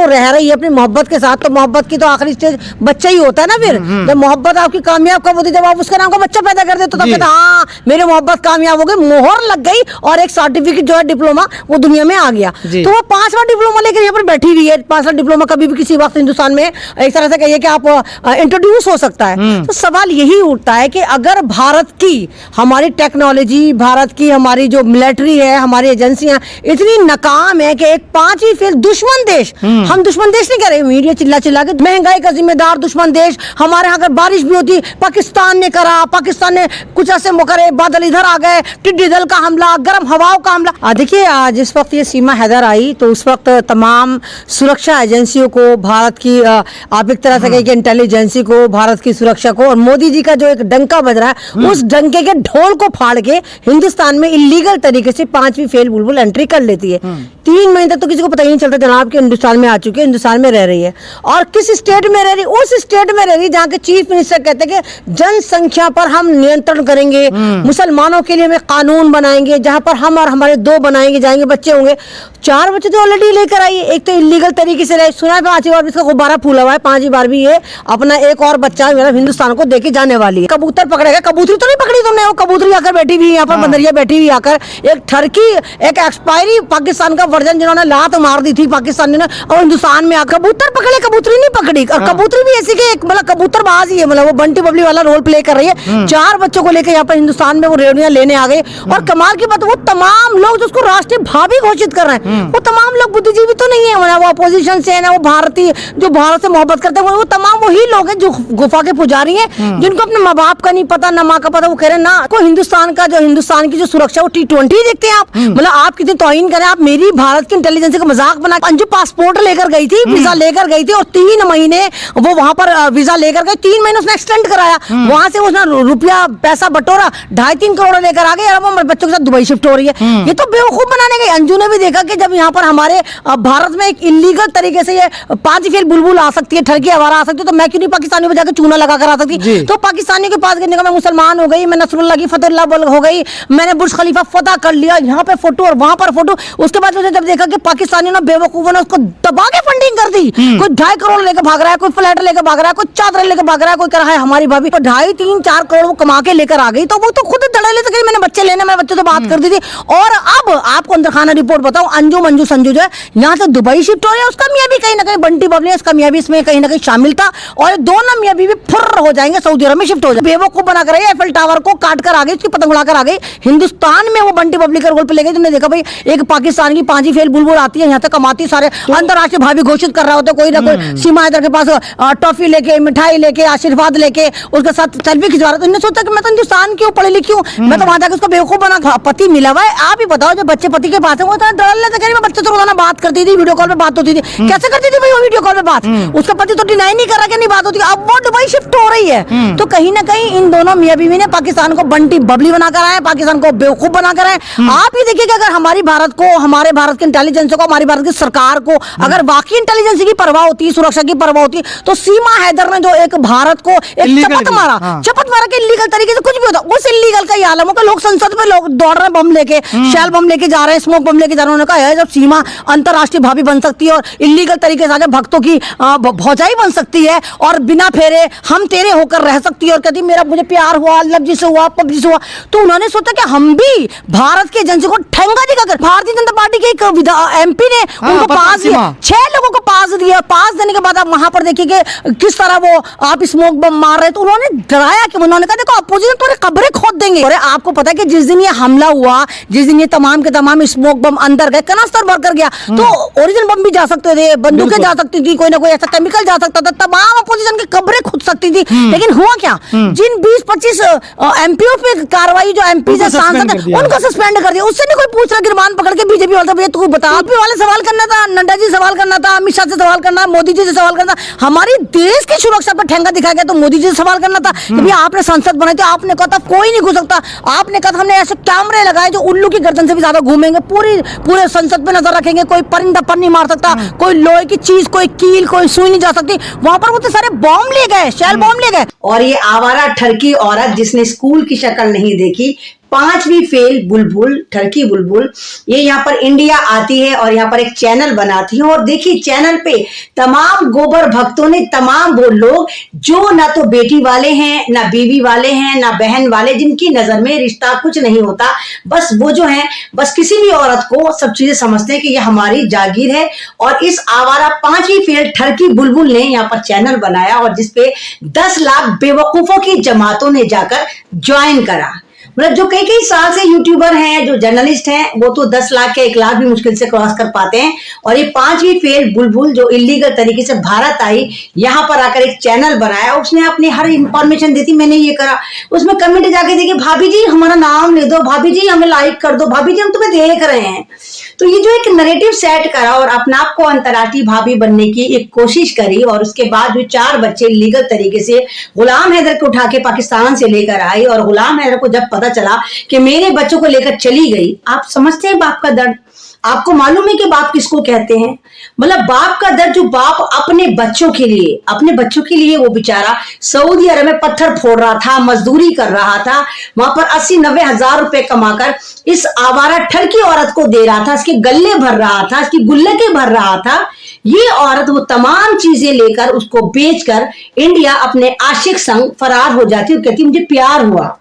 वो रह रही है अपनी मोहब्बत के साथ, तो मोहब्बत की तो आखिरी स्टेज बच्चा ही होता है ना। फिर जब मोहब्बत आपकी कामयाब कब होती है, जब आप उसके नाम का बच्चा पैदा कर देते, तो कहते हाँ मेरी मोहब्बत कामयाब हो गई, मोहर लग गई और एक सर्टिफिकेट जो है डिप्लोमा वो दुनिया में आ गया। तो वो 5वां डिप्लोमा लेकर यहाँ पर बैठी हुई है। 5वां डिप्लोमा कभी भी किसी वक्त हिंदुस्तान में एक तरह से कहिए कि आप इंट्रोड्यूस हो सकता है। तो सवाल यही उठता है कि अगर भारत की हमारी टेक्नोलॉजी, भारत की हमारी जो मिलिट्री है, हमारी एजेंसियां इतनी नाकाम है कि एक 5वीं फेल दुश्मन देश, हम दुश्मन देश नहीं कह रहे, मीडिया चिल्ला चिल्ला के महंगाई का जिम्मेदार दुश्मन देश, हमारे यहाँ अगर बारिश भी होती पाकिस्तान ने करा, पाकिस्तान ने कुछ ऐसे करे, बादल इधर आ गए, टिड्डी दल का हमला, गर्म हवाओं का हमला। देखिए जिस वक्त ये सीमा हैदर आई तो उस वक्त तमाम सुरक्षा एजेंसियों को, भारत की आप एक तरह से कहें कि इंटेलिजेंसी को, भारत की सुरक्षा को, और मोदी जी का जो एक डंका बज रहा है उस डंके के ढोल को फाड़ के हिंदुस्तान में इलीगल तरीके से 5वीं फेल बुलबुल एंट्री कर लेती है। 3 महीने तक तो किसी को पता ही नहीं चलता जनाब कि हिंदुस्तान में आ चुकी है, हिंदुस्तान में रह रही है। और किस स्टेट में रह रही, उस स्टेट में रह रही जहाँ के चीफ मिनिस्टर कहते हैं कि जनसंख्या पर हम नियंत्रण करेंगे, मुसलमानों के लिए हमें कानून बनाएंगे जहां पर हम और हमारे 2 बनाएंगे जाएंगे बच्चे होंगे। 4 बच्चे तो ऑलरेडी लेकर आई है। एक तो इलीगल तरीके से रहे, सुना है 5वीं बार भी इसका गुब्बारा फूला हुआ है, 5वीं बार भी ये अपना एक और बच्चा मतलब हिंदुस्तान को देके जाने वाली है। कबूतर पकड़ेगा, कबूतरी तो नहीं पकड़ी तुमने, वो कबूतरी आकर बैठी हुई है यहाँ पर, बंदरिया बैठी हुई आकर, एक ठरकी, एक एक्सपायरी पाकिस्तान का वर्जन जिन्होंने लात मार दी थी पाकिस्तान ने, और हिंदुस्तान में आकर कबूतर पकड़े, कबूतरी नहीं पकड़ी। और कबूतरी भी ऐसी कि एक मतलब कबूतरबाज ही है, मतलब वो बंटी बबली वाला रोल प्ले कर रही है। 4 बच्चों को लेकर यहाँ पर हिंदुस्तान में वो रेडियो लेने आ गई। और कमाल की बात, वो तमाम लोग जो उसको राष्ट्रीय भाभी घोषित कर रहे हैं, वो तमाम लोग बुद्धिजीवी तो नहीं है, वो अपोजिशन से है ना, वो भारतीय जो भारत से मोहब्बत करते हैं, वो तमाम वही लोग हैं जो गुफा के पुजारी हैं, जिनको अपने माँ बाप का नहीं पता, ना माँ का पता। वो कह रहे हैं ना को हिंदुस्तान का जो हिंदुस्तान की जो सुरक्षा वो T20 देखते हैं आप, मतलब आप कितनी तौहीन करें। आप मेरी भारत की इंटेलिजेंस का मजाक बना, अंजू पासपोर्ट लेकर गई थी, वीजा लेकर गई थी, और 3 महीने वो वहां पर वीजा लेकर गई, 3 महीने उसने एक्सटेंड कराया, वहां से उसने रुपया पैसा बटोरा, 2.5-3 करोड़ लेकर आ गए, और वो बच्चों के साथ दुबई शिफ्ट हो रही है। ये तो बेवकूफ बनाने गई। अंजू ने भी देखा कि जब यहाँ पर हमारे भारत में एक इलीगल तरीके से ये 5 फेल बुलबुल आ सकती है, ठरकी आवारा आ सकती है, तो मैं क्यों नहीं पाकिस्तानियों पे जाकर चूना लगा कर आ सकती। तो पाकिस्तानियों के पास गिरने का, मैं मुसलमान हो गई, मैं नसरुल्लाह की फतेहुल्लाह हो गई, मैंने बुर्ज खलीफा फतह कर लिया, यहाँ पे फोटो और वहां पर फोटो। उसके बाद उसने जब देखा कि पाकिस्तानियों ने बेवकूफों ने उसको दबा के फंडिंग कर दी, कोई 2.5 करोड़ लेकर भाग रहा है, कोई फ्लैट लेकर भाग रहा है, कोई चादर लेकर भाग रहा है, कोई कह रहा है हमारी भाभी, तो 2.5-3-4 करोड़ वो कमा के लेकर आ गई। तो वो तो खुद धड़ल्ले से कही मैंने बच्चे लेने, मैं बच्चों से बात कर दी थी। और अब आपको अंदर खाना रिपोर्ट बताओ, अंजू मंजू संजू जो है यहाँ से दुबई शिफ्ट हो रही है, उसका मियाँ भी कहीं ना कहीं बंटी बबली, उसका मियाँ भी इसमें कहीं ना कहीं शामिल था, और दोनों मियाँ बीवी फुर्र हो जाएंगे, सऊदी अरब में शिफ्ट हो जाए। बेवकूफ बना कर एफएल टावर को काट कर आ गई, उसकी पतंग उड़ा कर आ गई हिंदुस्तान में, वो बंटी बबली का रोल पे ले गई। तुमने देखा भाई एक पाकिस्तान की 5वीं फेल बुलबुल आती है, यहाँ तक कमाती, सारे अंतरराष्ट्रीय भाभी घोषित कर रहा होता, कोई ना कोई सीमा हैदर के पास टॉफी लेके, मिठाई लेके, आशीर्वाद लेके उसके साथ सेल्फी खिंचवा रहा था। उन्होंने सोचा कि मैं तो हिंदुस्तान क्यों पढ़ी लिखी हूँ, मैं तो वहां जाकर उसको बेवकूफ बना। पति मिला हुआ है, आप ही बताओ, जो बच्चे पति के पास है वो तो डर लेते, मैं बच्चे तो रोजाना बात करती थी, वीडियो कॉल पे बात होती थी, कैसे करती थी भाई वो वीडियो कॉल पे बात, उसका पति तो डिनाई नहीं कर रहा कि नहीं बात होती। अब वो दुबई शिफ्ट हो रही है, तो कहीं ना कहीं इन दोनों मियां बीवी ने पाकिस्तान को बंटी बबली बनाकर आए, पाकिस्तान को बेवकूफ बनाकर आए। आप ही देखिए कि अगर हमारी भारत को, हमारे भारत की इंटेलिजेंस को, हमारी भारत की सरकार को अगर बाकी इंटेलिजेंस की परवाह होती, सुरक्षा की परवाह होती, तो सीमा हैदर ने जो एक भारत को एक चपत मारा के इलीगल तरीके से कुछ भी होता, उस इलीगल का ही आलम हो। लोग संसद में लोग दौड़ रहे हैं बम लेके, शैल बम लेके जा रहे हैं, स्मोक बम लेके जा रहे हैं। उन्होंने कहा जब सीमा अंतरराष्ट्रीय भाभी बन सकती है और इलीगल तरीके से आगे भक्तों की भौजाई बन सकती है और बिना फेरे हम तेरे होकर रह सकती है, और कहती मेरा मुझे प्यार हुआ, लव जी से हुआ, पबजी से हुआ, तो उन्होंने सोचा कि हम भी भारत के एजेंसी को ठेंगा दिखाकर, भारतीय जनता पार्टी के एक MP ने उनको पास दिया, 6 लोगों को पास दिया। पास देने के बाद आप वहां पर देखिए कि किस तरह वो आप स्मोक बम मार रहे, तो उन्होंने डराया कि उन्होंने कहा देखो अपोजिशन तुम्हारी कब्रें खोद देंगे। और आपको पता है कि जिस दिन ये हमला हुआ, जिस दिन ये तमाम के तमाम स्मोक बम अंदर गए, कनास्तर भर कर गया, तो ओरिजिनल बम भी जा सकते थे, बंदूकें जा सकती थी, कोई ना कोई ऐसा केमिकल जा सकता था, तमाम अपोजिशन की कब्रें खुद सकती थी। लेकिन हुआ क्या, जिन 20-25 MPओं पे कार्रवाई, जो MP से सांसद उनको सस्पेंड कर दिया। उससे नहीं कोई पूछ रहा, गिरबान पकड़ के बीजेपी वाला भैया तू बता, आप वाले सवाल करना था, नड्डा जी सवाल करना था, अमित शाह से सवाल करना, मोदी जी से सवाल करना, हमारी देश की सुरक्षा पर ठेंगा दिखाया गया तो मोदी जी से सवाल करना था कि भैया आपने संसद बनाई थी, आपने कहा था कोई नहीं घुस सकता, आपने कहा था हमने ऐसे कैमरे लगाए जो उल्लू की गर्दन से भी ज्यादा घूमेंगे, पूरे संसद पे नजर रखेंगे, कोई परिंदा पर नहीं मार सकता, कोई लोहे की चीज, कोई कील, कोई सुई नहीं जा सकती। वहां पर वो तो सारे बॉम्ब ले गए, शेल बॉम्ब ले गए। और ये आवारा ठरकी औरत जिसने स्कूल की शक्ल नहीं देखी, पांचवी फेल बुलबुल, ठरकी बुलबुल, ये यहाँ पर इंडिया आती है और यहाँ पर एक चैनल बनाती है। और देखिए चैनल पे तमाम गोबर भक्तों ने, तमाम वो लोग जो ना तो बेटी वाले हैं, ना बीवी वाले हैं, ना बहन वाले, जिनकी नजर में रिश्ता कुछ नहीं होता, बस वो जो है बस किसी भी औरत को सब चीजें समझते हैं कि ये हमारी जागीर है। और इस आवारा पांचवी फेल ठरकी बुलबुल ने यहाँ पर चैनल बनाया और जिसपे 10 लाख बेवकूफों की जमातों ने जाकर ज्वाइन करा। मतलब जो कई कई साल से यूट्यूबर हैं, जो जर्नलिस्ट हैं, वो तो 10 लाख के 1 लाख भी मुश्किल से क्रॉस कर पाते हैं। और ये पांचवी फेल बुलबुल जो इलीगल तरीके से भारत आई, यहाँ पर आकर एक चैनल बनाया, उसने अपनी हर इंफॉर्मेशन दी थी, मैंने ये करा, उसमें कमेंट जाके देखिए, भाभी जी हमारा नाम ले दो, भाभी जी हमें लाइक कर दो, भाभी जी हम तुम्हें देख रहे हैं। तो ये जो एक नैरेटिव सेट करा और अपने आप को अंतर्राष्ट्रीय भाभी बनने की एक कोशिश करी, और उसके बाद जो 4 बच्चे लीगल तरीके से गुलाम हैदर को उठा के पाकिस्तान से लेकर आई, और गुलाम हैदर को जब पता चला कि मेरे बच्चों को लेकर चली गई, आप समझते हैं बाप का दर्द? आपको मालूम है कि बाप किसको कहते हैं? मतलब बाप का दर्द, जो बाप अपने बच्चों के लिए वो बेचारा सऊदी अरब में पत्थर फोड़ रहा था, मजदूरी कर रहा था, वहां पर 80-90 हजार रुपए कमाकर इस आवारा ठरकी औरत को दे रहा था, इसके गल्ले भर रहा था, इसकी गुल्लकें भर रहा था। ये औरत वो तमाम चीजें लेकर उसको बेचकर इंडिया अपने आशिक संग फरार हो जाती और कहती मुझे प्यार हुआ।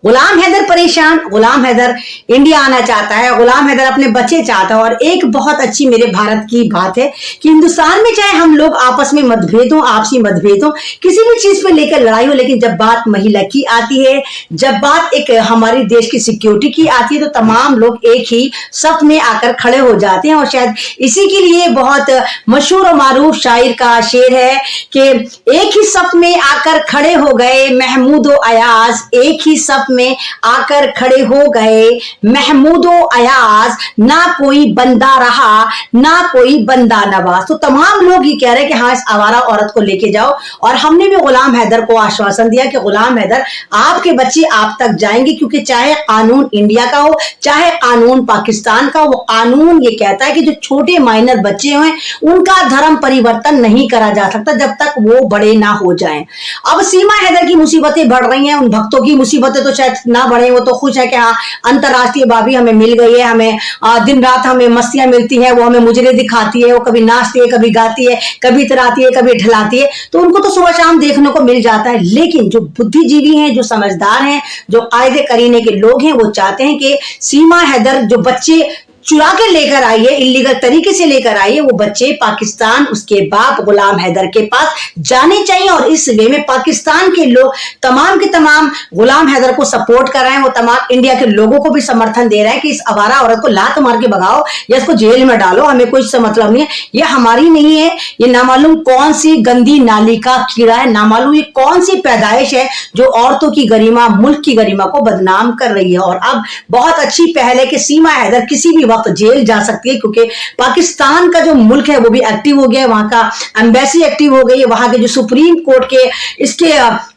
गुलाम हैदर परेशान, गुलाम हैदर इंडिया आना चाहता है, गुलाम हैदर अपने बच्चे चाहता है। और एक बहुत अच्छी मेरे भारत की बात है कि हिंदुस्तान में चाहे हम लोग आपस में मतभेद हो, आपसी मतभेद हो, किसी भी चीज पे लेकर लड़ाई हो, लेकिन जब बात महिला की आती है, जब बात एक हमारी देश की सिक्योरिटी की आती है, तो तमाम लोग एक ही सफ में आकर खड़े हो जाते हैं। और शायद इसी के लिए बहुत मशहूर और मारूफ शायर का शेर है कि एक ही सफ में आकर खड़े हो गए महमूदो अयाज, एक ही सफ में आकर खड़े हो गए महमूदो अयाज, ना कोई बंदा रहा ना कोई बंदा नवाज। तो तमाम लोग ये कह रहे हैं कि हाँ, इस आवारा औरत को लेके जाओ। और हमने भी गुलाम हैदर को आश्वासन दिया कि गुलाम हैदर आपके बच्चे आप तक जाएंगे, क्योंकि चाहे कानून इंडिया का हो, चाहे कानून पाकिस्तान का, वो कानून ये कहता है कि जो छोटे माइनर बच्चे हैं उनका धर्म परिवर्तन नहीं करा जा सकता जब तक वो बड़े ना हो जाएं। अब सीमा हैदर की मुसीबतें बढ़ रही हैं, उन भक्तों की मुसीबतें तो शायद ना बढ़े, वो तो खुश है कि हाँ अंतरराष्ट्रीय भाभी हमें मिल गई है, हमें दिन रात हमें मस्तियां मिलती हैं, वो हमें मुजरे दिखाती है, वो कभी नाचती है, कभी गाती है, कभी इतराती है, कभी ढलाती है, तो उनको तो सुबह शाम देखने को मिल जाता है। लेकिन जो बुद्धिजीवी हैं, जो समझदार हैं, जो कायदे करीने के लोग हैं, वो चाहते हैं कि सीमा हैदर जो बच्चे चुरा के लेकर आई है, इलीगल तरीके से लेकर आई है, वो बच्चे पाकिस्तान उसके बाप गुलाम हैदर के पास जाने चाहिए। और इस वे में पाकिस्तान के लोग तमाम के तमाम गुलाम हैदर को सपोर्ट कर रहे हैं, वो तमाम इंडिया के लोगों को भी समर्थन दे रहे हैं कि इस आवारा औरत को लात मार के भगाओ या इसको जेल में डालो, हमें कोई मतलब नहीं है, ये हमारी नहीं है, ये नामालूम कौन सी गंदी नाली का कीड़ा है, नामालूम ये कौन सी पैदाइश है जो औरतों की गरिमा, मुल्क की गरिमा को बदनाम कर रही है। और अब बहुत अच्छी पहल है कि सीमा हैदर किसी भी वक्त जेल जा सकती है, क्योंकि पाकिस्तान का जो मुल्क है वो भी एक्टिव हो गया, वहां का एम्बेसी एक्टिव हो गई है, वहां के जो सुप्रीम कोर्ट के इसके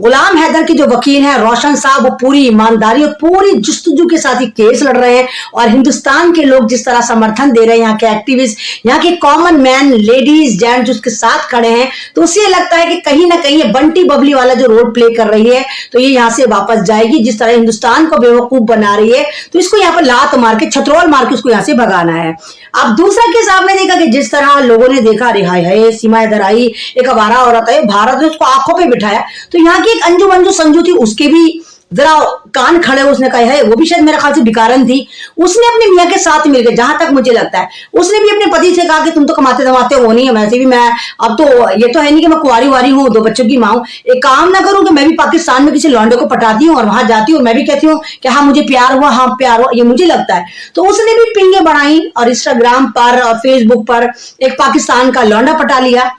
गुलाम हैदर के जो वकील हैं रोशन साहब, वो पूरी ईमानदारी और पूरी जुस्तजू के साथ ही केस लड़ रहे हैं। और हिंदुस्तान के लोग जिस तरह समर्थन दे रहे हैं, यहाँ के एक्टिविस्ट, यहाँ के कॉमन मैन, लेडीज, जेंट्स जिसके साथ खड़े हैं, तो उससे लगता है कि कहीं ना कहीं ये बंटी बबली वाला जो रोल प्ले कर रही है, तो ये यहाँ से वापस जाएगी। जिस तरह हिंदुस्तान को बेवकूफ बना रही है, तो इसको यहाँ पर लात मार के, छतरोल मार के उसको यहाँ से भगाना है। अब दूसरा केस आपने देखा कि जिस तरह लोगों ने देखा, रिहाई है, सीमा हैदर आई, एक आवारा औरत है, भारत ने उसको आंखों पे बिठाया, तो यहाँ की एक अंजू मंजू संजू थी, उसके भी जरा कान खड़े, उसने कहा है, वो भी शायद मेरे ख्याल से भिकारन थी, उसने अपने मियाँ के साथ मिलकर, जहां तक मुझे लगता है, उसने भी अपने पति से कहा कि तुम तो कमाते धमाते हो नहीं है, वैसे भी मैं अब तो ये तो है नहीं कि मैं कुंवारी वारी हूँ, 2 बच्चों की माँ हूँ, एक काम ना करूं कि मैं भी पाकिस्तान में किसी लौंडे को पटाती हूँ और वहां जाती हूँ, मैं भी कहती हूँ कि हाँ मुझे प्यार हुआ, हाँ प्यार हुआ, ये मुझे लगता है। तो उसने भी पिंगे बढ़ाई और इंस्टाग्राम पर और फेसबुक पर एक पाकिस्तान का लौंडा पटा लिया,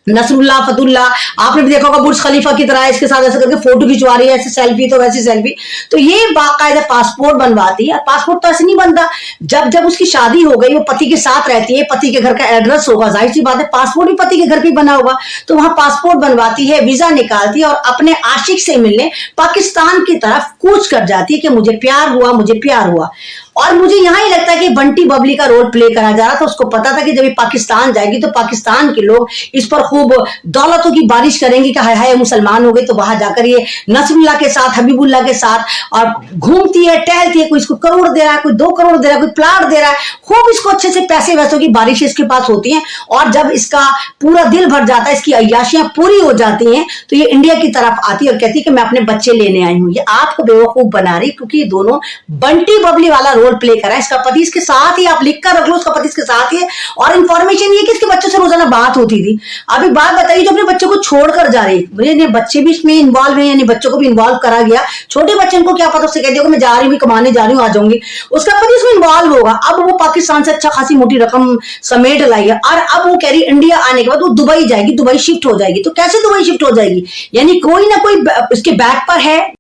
नसरुल्ला फतुल्ला, आपने भी देखा होगा बुर्ज खलीफा की तरह इसके साथ ऐसे करके फोटो खिंचवा रही है, ऐसे सेल्फी तो वैसी सेल्फी। तो ये बाकायदा पासपोर्ट बनवाती है। पासपोर्ट तो ऐसे नहीं बनता, जब जब उसकी शादी हो गई, वो पति के साथ रहती है, पति के घर का एड्रेस होगा, जाहिर सी बात है पासपोर्ट भी पति के घर पे बना होगा, तो वहां पासपोर्ट बनवाती है, वीजा निकालती है और अपने आशिक से मिलने पाकिस्तान की तरफ कूच कर जाती है कि मुझे प्यार हुआ, मुझे प्यार हुआ। और मुझे यहाँ ही लगता है कि बंटी बबली का रोल प्ले करा जा रहा था। उसको पता था कि जब ये पाकिस्तान जाएगी तो पाकिस्तान के लोग इस पर खूब दौलतों की बारिश करेंगे कि हाय हाय मुसलमान हो गए, तो वहां जाकर ये नसरुल्लाह के साथ, हबीबुल्लाह के साथ और घूमती है, टहलती है, कोई इसको करोड़ दे रहा है, कोई 2 करोड़ दे रहा है, कोई प्लाट दे रहा है, खूब इसको अच्छे से पैसे वैसों की बारिश इसके पास होती है। और जब इसका पूरा दिल भर जाता है, इसकी अय्याशियां पूरी हो जाती हैं, तो ये इंडिया की तरफ आती है और कहती है कि मैं अपने बच्चे लेने आई हूं। ये आपको बेवकूफ बना रही, क्योंकि ये दोनों बंटी बबली वाला रोल प्ले करा है। इसका पति इसके साथ ही, आप लिख कर रख लो, उसका पति इसके साथ ही है। और इन्फॉर्मेशन ये कि इसके बच्चों से रोजाना बात होती थी। अब एक बात बताइए, जो अपने बच्चों को छोड़कर जा रही है, बच्चे भी इसमें इन्वॉल्व है, यानी बच्चों को भी इन्वॉल्व करा गया। छोटे बच्चे को क्या पता, उससे कह दिया मैं जा रही हूँ, कमाने जा रही हूँ, आ जाऊंगी, उसका पति इसमें इन्वॉल्व होगा। अब वो पाकिस्तान से अच्छा खासी मोटी रकम समेट लाई है और अब वो कह रही इंडिया आने के बाद वो दुबई जाएगी, दुबई शिफ्ट हो जाएगी। तो कैसे दुबई शिफ्ट हो जाएगी? यानी कोई ना कोई इसके बैक पर है।